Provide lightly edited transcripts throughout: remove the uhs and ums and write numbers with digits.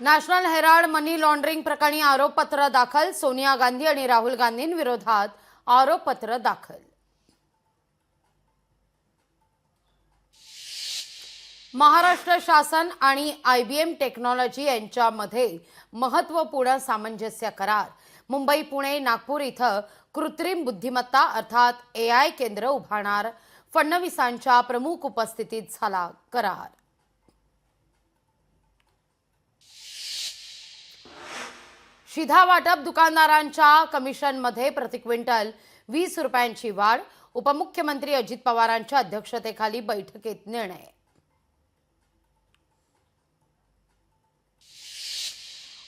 National Herald मनी laundering प्रकरणी आरोपपत्र दाखल। सोनिया गांधी आणि राहुल गांधींविरोधात आरोपपत्र दाखल। महाराष्ट्र शासन आणि IBM टेक्नॉलॉजी यांच्यामध्ये महत्त्वपूर्ण सामंजस्य करार। मुंबई, पुणे, नागपूर इथं कृत्रिम बुद्धिमत्ता अर्थात AI केंद्र उभारणार। फडणवीसांच्या प्रमुख उपस्थितीत झाला करार। शिधा वाटप दुकानदारांच्या कमिशनमध्ये प्रति क्विंटल 20 रुपयांची वाढ। उपमुख्यमंत्री अजित पवारांच्या अध्यक्षतेखाली बैठकीत निर्णय।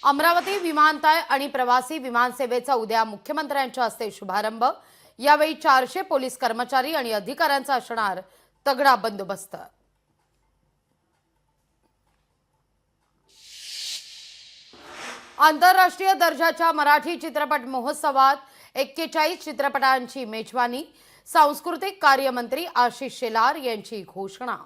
अमरावती विमानतळ आणि प्रवासी विमानसेवेचा उद्या मुख्यमंत्र्यांच्या हस्ते शुभारंभ। यावेळी 400 पोलीस कर्मचारी आणि अधिकाऱ्यांचा असणार तगडा बंदोबस्त। आंतरराष्ट्रीय दर्जाच्या मराठी चित्रपट महोत्सवात 41 चित्रपटांची मेजवानी। सांस्कृतिक कार्य मंत्री आशिष शेलार यांची घोषणा।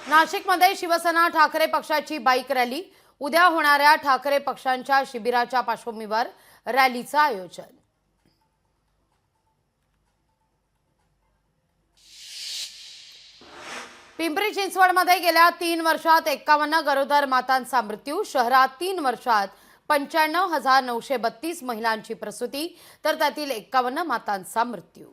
नाशिकमध्ये शिवसेना ठाकरे पक्षाची बाईक रॅली। उद्या होणाऱ्या ठाकरे पक्षांच्या शिबिराच्या पार्श्वभूमीवर रॅलीचं आयोजन। पिंपरी चिंचवडमध्ये गेल्या 3 वर्षात 51 गरोदर मातांचा मृत्यू। शहरात 3 वर्षात 95,932 महिलांची प्रसूती, तर त्यातील 51 मातांचा मृत्यू।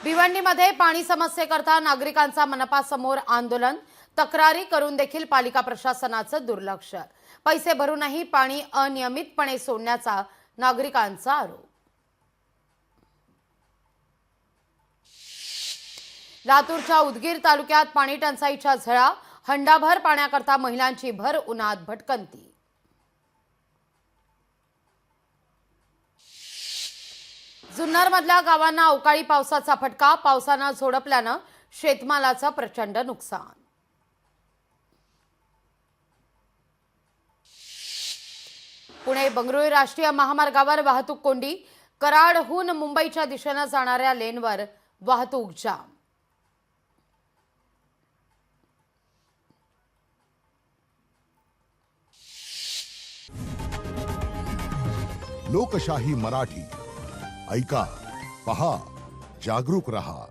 भिवंडीमध्ये पाणी समस्येकरता नागरिकांचा मनपासमोर आंदोलन। तक्रारी करून देखील पालिका प्रशासनाचं दुर्लक्ष। पैसे भरूनही पाणी अनियमितपणे सोडण्याचा नागरिकांचा आरोप। लातूरच्या उदगीर तालुक्यात पाणी टंचाईच्या झळा। हंडाभर पाण्याकरता महिलांची भर उन्हात भटकंती। जुन्नरमधल्या गावांना अवकाळी पावसाचा फटका। पावसानं झोडपल्यानं शेतमालाचं प्रचंड नुकसान। पुणे बंगळुरू राष्ट्रीय महामार्गावर वाहतूक कोंडी। कराडहून मुंबईच्या दिशेने जाणाऱ्या लेनवर वाहतूक जाम। लोकशाही मराठी ऐका, पहा, जागरूक रहा।